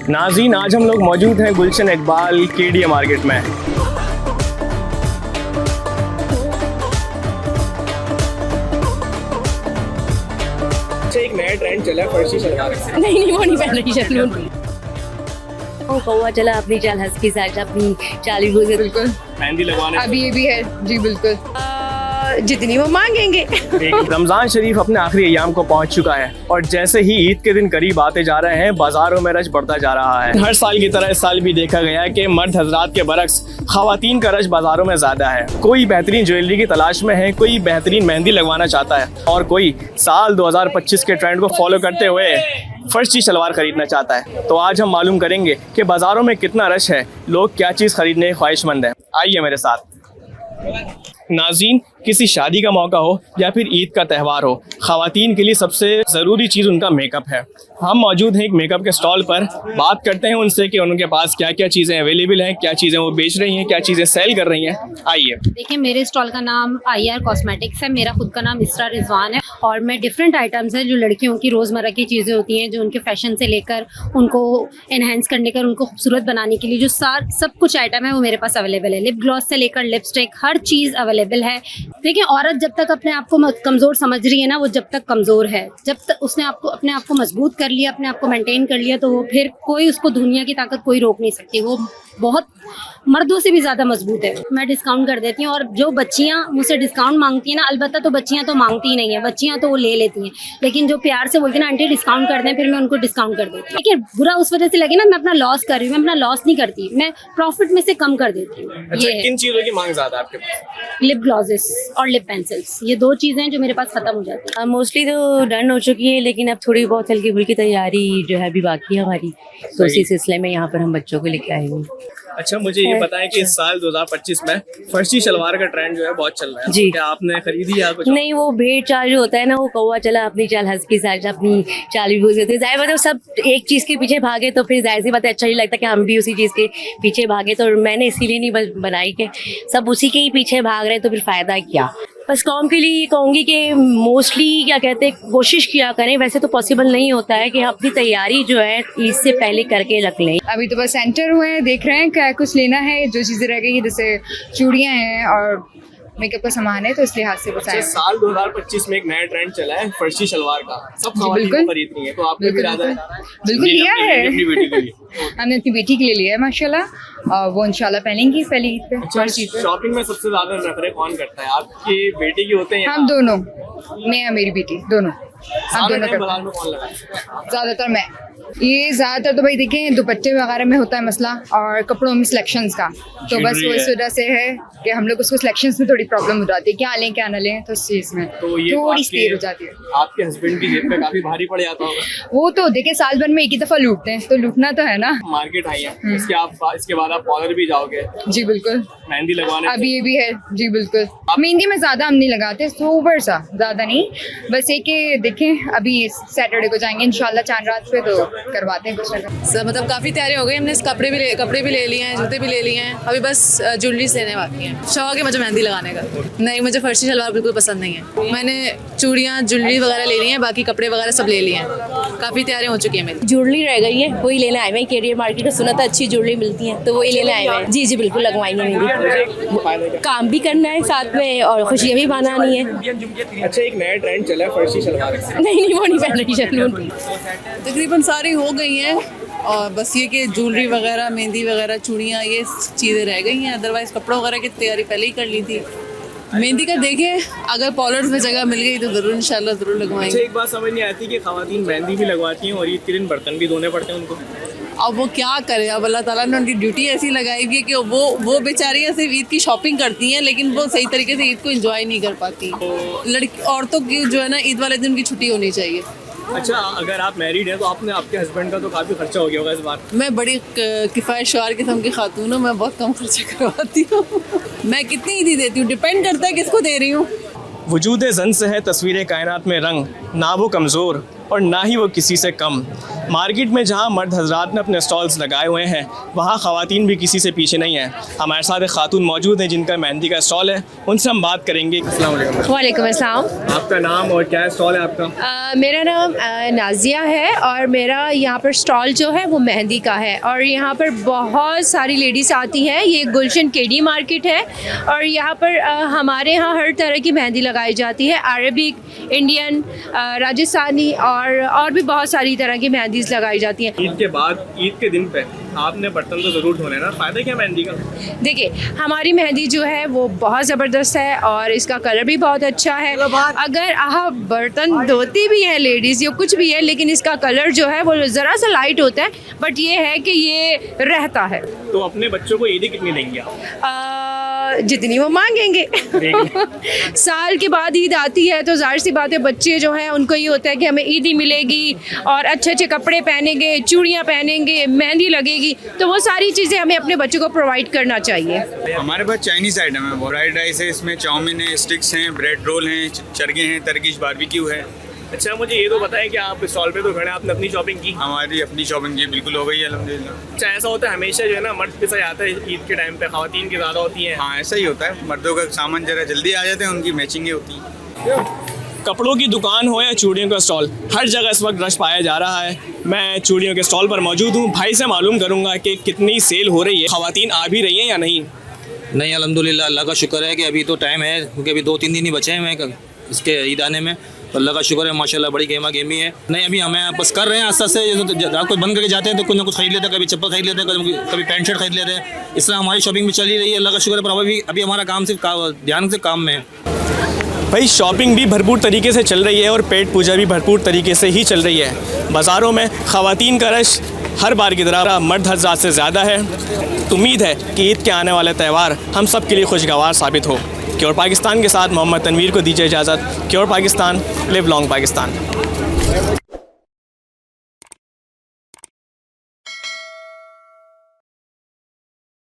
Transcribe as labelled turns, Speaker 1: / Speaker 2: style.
Speaker 1: नाज़रीन, आज हम लोग मौजूद हैं गुलशन इकबाल केडीए मार्केट में। एक नया ट्रेंड चला है फर्शी शलवार।
Speaker 2: नहीं वो नहीं पहन रही शलून। ओ कौवा चला अपनी चाल हंस की साथ अपनी चाली गुजर। बिल्कुल
Speaker 1: मेहंदी लगवाने
Speaker 2: अभी ये भी है जी बिल्कुल जितनी वो मांगेंगे।
Speaker 1: रमजान शरीफ अपने आखिरी अयाम को पहुंच चुका है और जैसे ही ईद के दिन करीब आते जा रहे हैं, बाजारों में रश बढ़ता जा रहा है। हर साल की तरह इस साल भी देखा गया है कि मर्द हजरात के बरक्स खवातीन का रश बाजारों में ज्यादा है। कोई बेहतरीन ज्वेलरी की तलाश में है, कोई बेहतरीन मेहंदी लगवाना चाहता है और कोई साल 2025 के ट्रेंड को फॉलो करते हुए फर्शी शलवार खरीदना चाहता है। तो आज हम मालूम करेंगे कि बाजारों में कितना रश है, लोग क्या चीज़ खरीदने के ख्वाहिशमंद हैं। आइए मेरे साथ। नाज़रीन, किसी शादी का मौका हो या फिर ईद का त्यौहार हो, ख़वातीन के लिए सबसे ज़रूरी चीज़ उनका मेकअप है। हम मौजूद हैं एक मेकअप के स्टॉल पर, बात करते हैं उनसे कि उनके पास क्या क्या चीज़ें अवेलेबल हैं, क्या चीज़ें वो बेच रही हैं, क्या चीज़ें सेल कर रही हैं। आइए।
Speaker 3: देखिए, मेरे स्टॉल का नाम IR कॉस्मेटिक्स है, मेरा खुद का नाम इसरा रिजवान है और मैं डिफरेंट आइटम्स हैं जो लड़कियों की रोज़मर्रा की चीज़ें होती हैं, जो उनके फैशन से लेकर उनको एनहेंस करने कर उनको खूबसूरत बनाने के लिए जो सब कुछ आइटम है वो मेरे पास अवेलेबल है। लिप ग्लॉस से लेकर लिपस्टिक, हर चीज़ अवेलेबल है। देखिए, औरत जब तक अपने आप को कमज़ोर समझ रही है ना, वो जब तक कमज़ोर है। जब तक उसने अपने आप को मजबूत कर लिया, अपने आप को मेंटेन कर लिया, तो वो फिर कोई उसको दुनिया की ताकत कोई रोक नहीं सकती। वो बहुत मर्दों से भी ज़्यादा मजबूत है। मैं डिस्काउंट कर देती हूँ और जो बच्चियाँ मुझसे डिस्काउंट मांगती हैं ना, अलबत्ता तो बच्चियाँ तो मांगती ही नहीं है, बच्चियाँ तो वो ले लेती हैं, लेकिन जो प्यार से बोलती हैं ना आंटी डिस्काउंट कर दें, फिर मैं उनको डिस्काउंट कर देती हूँ। देखिए, बुरा उस वजह से लगे ना, मैं अपना लॉस कर रही हूँ, मैं अपना लॉस नहीं करती, मैं प्रॉफिट में से कम कर देती हूँ।
Speaker 1: अच्छा, किन चीज़ों की मांग ज़्यादा है आपके पास?
Speaker 3: लिप ग्लॉसेस और लिप पेंसिल्स, ये दो चीज़ें हैं जो मेरे पास खत्म हो जाती हैं।
Speaker 2: मोस्टली तो डन हो चुकी है, लेकिन अब थोड़ी बहुत हल्की फुल्की तैयारी जो है अभी बाकी है हमारी, तो इसी सिलसिले में यहाँ पर हम बच्चों को लेके आए हैं।
Speaker 1: अच्छा, मुझे ये बताएं कि इस साल 2025 में फर्शी शलवार का ट्रेंड जो है बहुत चल रहा है जी। क्या आपने खरीदी या कुछ?
Speaker 2: नहीं, वो भेड़ चाल जो होता है ना, वो कौवा चला अपनी चाल हंस की साथ अपनी चाली गुजर। जाहिर बात है, सब एक चीज़ के पीछे भागे तो फिर जाहिर सी बात है अच्छा नहीं लगता कि हम भी उसी चीज़ के पीछे भागे। तो मैंने इसीलिए नहीं बनाई कि सब उसी के ही पीछे भाग रहे हैं, तो फिर फ़ायदा क्या। बस कौम के लिए कहूँगी कि मोस्टली क्या कहते हैं, कोशिश किया करें। वैसे तो पॉसिबल नहीं होता है कि अपनी तैयारी जो है ईद से पहले करके रख लें।
Speaker 4: अभी तो बस सेंटर हुए हैं, देख रहे हैं क्या कुछ लेना है, जो चीज़ें रह गई जैसे चूड़ियाँ हैं और मेकअप का सामान है, तो इस लिहाज से बस आए।
Speaker 1: साल 2025 में एक नया ट्रेंड चला है फर्शी शलवार का, सब खवातीन खरीद रही है, तो आपने भी
Speaker 4: बिल्कुल लिया है।
Speaker 1: अपनी बेटी के लिए
Speaker 4: हमने अपनी बेटी के लिए लिया है माशाल्लाह, और वो इंशाल्लाह पहनेंगी पहली ईद पे।
Speaker 1: अच्छा, शॉपिंग में सबसे ज्यादा नखरे कौन करता है? आपकी बेटी की होते हैं?
Speaker 4: हम दोनों, मैं और मेरी बेटी दोनों, हम दोनों करते
Speaker 1: बाजार में कौन लगाता
Speaker 4: हैं ज़्यादातर। मैं ये ज़्यादातर तो भाई देखें दुपट्टे वगैरह में होता है मसला, और कपड़ों में सिलेक्शंस का, तो बस वो इस वजह से है कि हम लोग उसको सिलेक्शंस में थोड़ी प्रॉब्लम हो जाती है, क्या लें क्या ना लें, तो इस चीज़ में थोड़ी देर हो जाती है।
Speaker 1: आपके हस्बैंड की जेब पे काफी भारी पड़ जाता होगा।
Speaker 4: वो तो देखे साल भर में एक ही दफ़ा लूटते हैं, तो लूटना तो है ना। मार्केट
Speaker 1: आई है, इसके बाद आप पार्लर भी जाओगे?
Speaker 4: जी बिल्कुल,
Speaker 1: मेहंदी लगवाने
Speaker 4: अभी ये भी है जी बिल्कुल। मेहंदी में ज़्यादा हम नहीं लगाते, सोबर सा, ज़्यादा नहीं, बस एक देखें अभी सैटरडे को जाएंगे इंशाल्लाह चांद रात पे, तो करवाते हैं कुछ।
Speaker 5: मतलब काफ़ी तैयारी हो गई, हमने कपड़े भी ले लिए हैं, जूते भी ले लिए हैं, अभी बस ज्वेलरी लेने बाकी हैं। शौक है मुझे मेहंदी लगाने का। नहीं, मुझे फर्शी शलवार बिल्कुल पसंद नहीं है। मैंने चूड़ियाँ ज्वेलरी वगैरह ले ली हैं, बाकी कपड़े वगैरह सब ले लिए हैं, काफ़ी तैयारी हो चुकी है मेरी।
Speaker 2: ज्वेलरी रह गई है, वही लेने आए हुए हैं। केडीए मार्केट में सुना था अच्छी ज्वेलरी मिलती है, तो वही लेने आए हुए हैं। जी जी बिल्कुल लगवाएंगे, मेरी काम भी करना है साथ में और खुशियाँ भी मनानी है।
Speaker 1: अच्छा, एक नया ट्रेंड चला है फर्शी शलवार।
Speaker 2: नहीं वो नहीं पहन रही शलून।
Speaker 5: तकरीबन सारी हो गई हैं, और बस ये कि ज्वेलरी वगैरह, मेहंदी वगैरह, चूड़ियाँ, ये चीज़ें रह गई हैं। अदरवाइज़ कपड़ों वगैरह की तैयारी पहले ही कर ली थी। मेहंदी का देखें, अगर पॉलर्स में जगह मिल गई तो ज़रूर इंशाल्लाह ज़रूर लगवाएंगे।
Speaker 1: अच्छा, एक बात समझ नहीं आती कि ख़वातीन मेहंदी भी लगवाती हैं और ईद के दिन बर्तन भी धोने पड़ते हैं उनको।
Speaker 5: अब वो क्या करें, अब अल्लाह ताला ने उनकी ड्यूटी ऐसी लगाई हुई है कि वो बेचारियाँ सिर्फ ईद की शॉपिंग करती हैं, लेकिन वो सही तरीके से ईद को एंजॉय नहीं कर पाती। लड़की औरतों की जो है ना, ईद वाले दिन उनकी छुट्टी होनी चाहिए।
Speaker 1: अच्छा, अगर आप मैरिड हैं तो आपने आपके हस्बैंड का तो काफ़ी खर्चा हो गया होगा इस बार।
Speaker 5: मैं बड़ी किफ़ायतशुआर किस्म की खातून हूँ, मैं बहुत कम खर्चा करवाती हूँ। मैं कितनी ईदी देती हूँ डिपेंड करता है किसको दे रही हूँ।
Speaker 1: वजूद ज़न से है तस्वीर कायनात में रंग, ना वो कमज़ोर और ना ही वो किसी से कम। मार्केट में जहाँ मर्द हजरात ने अपने स्टॉल्स लगाए हुए हैं, वहाँ ख़वातीन भी किसी से पीछे नहीं हैं। हमारे साथ एक खातून मौजूद हैं जिनका मेहंदी का स्टॉल है, उनसे हम बात करेंगे। अस्सलाम वालेकुम।
Speaker 6: वालेकुम अस्सलाम।
Speaker 1: आपका नाम और क्या स्टॉल है आपका?
Speaker 6: मेरा नाम नाजिया है और मेरा यहाँ पर स्टॉल जो है वो मेहंदी का है और यहाँ पर बहुत सारी लेडीज़ आती हैं। ये गुलशन केडी मार्केट है और यहाँ पर हमारे यहाँ हर तरह की मेहंदी लगाई जाती है, अरबिक, इंडियन, राजस्थानी और भी बहुत सारी तरह की मेहंदीज़ लगाई जाती हैं।
Speaker 1: ईद के बाद, ईद के दिन पे आपने बर्तन तो ज़रूर धोने ना, फ़ायदा क्या मेहंदी का?
Speaker 6: देखिए, हमारी मेहंदी जो है वो बहुत ज़बरदस्त है और इसका कलर भी बहुत अच्छा है। अगर आप बर्तन धोती भी हैं लेडीज़ या कुछ भी है, लेकिन इसका कलर जो है वो ज़रा सा लाइट होता है, बट ये है कि ये रहता है।
Speaker 1: तो अपने बच्चों को ईदी कितनी देंगे आप?
Speaker 6: जितनी वो मांगेंगे। साल के बाद ईद आती है तो जाहिर सी बात है बच्चे जो हैं उनको ये होता है कि हमें ईदी मिलेगी और अच्छे अच्छे कपड़े पहनेंगे, चूड़ियाँ पहनेंगे, मेहंदी लगेगी, तो वो सारी चीज़ें हमें अपने बच्चों को प्रोवाइड करना चाहिए।
Speaker 7: हमारे पास चाइनीज़ आइटम है, फ्राइड राइस है, इसमें चाउमीन है, स्टिक्स हैं, ब्रेड रोल हैं, चरगे हैं, टर्किश बारबेक्यू है।
Speaker 1: अच्छा, मुझे ये तो बताएं कि आप स्टॉल पे तो खड़े हैं, आपने अपनी शॉपिंग की?
Speaker 7: हमारी अपनी शॉपिंग की बिल्कुल हो गई है अल्हम्दुलिल्लाह।
Speaker 1: अच्छा, ऐसा होता है हमेशा जो है ना मर्द के साथ आता है ईद के टाइम पे, ख़वातीन की ज़्यादा होती हैं?
Speaker 7: हाँ, ऐसा ही होता है, मर्दों का सामान जरा जल्दी आ जाते हैं, उनकी मैचिंगें होती हैं।
Speaker 1: कपड़ों की दुकान हो या चूड़ियों का स्टॉल, हर जगह इस वक्त रश पाया जा रहा है। मैं चूड़ियों के स्टॉल पर मौजूद हूँ, भाई से मालूम करूँगा कि कितनी सेल हो रही है, ख़वातीन आ भी रही हैं या नहीं।
Speaker 8: नहीं, अल्हम्दुलिल्लाह, अल्लाह का शुक्र है कि अभी तो टाइम है, क्योंकि अभी 2-3 दिन ही बचे हैं मैं इसके ईद आने में, तो अल्लाह का शुक्र है माशाल्लाह, बड़ी गेमा गेमी है। नहीं, अभी हमें बस कर रहे हैं आस्ते आस्ते, रात को बंद करके जाते हैं तो कुछ ना कुछ खरीद लेते हैं, कभी चप्पल खरीद लेते हैं, कभी पैंट शर्ट खरीद लेते हैं। इस तरह हमारी शॉपिंग भी चली रही है, अल्लाह का शुक्र है। पर अभी हमारा काम सिर्फ ध्यान से काम में है।
Speaker 1: भाई शॉपिंग भी भरपूर तरीके से चल रही है और पेट पूजा भी भरपूर तरीके से ही चल रही है। बाज़ारों में ख़वातीन का रश हर बार की तरह मर्द हज़रात से ज़्यादा है। उम्मीद है कि ईद के आने वाले त्यौहार हम सब के लिए खुशगवार साबित हो। क्योर पाकिस्तान के साथ मोहम्मद तनवीर को दीजिए इजाज़त। Cure Pakistan, live long Pakistan.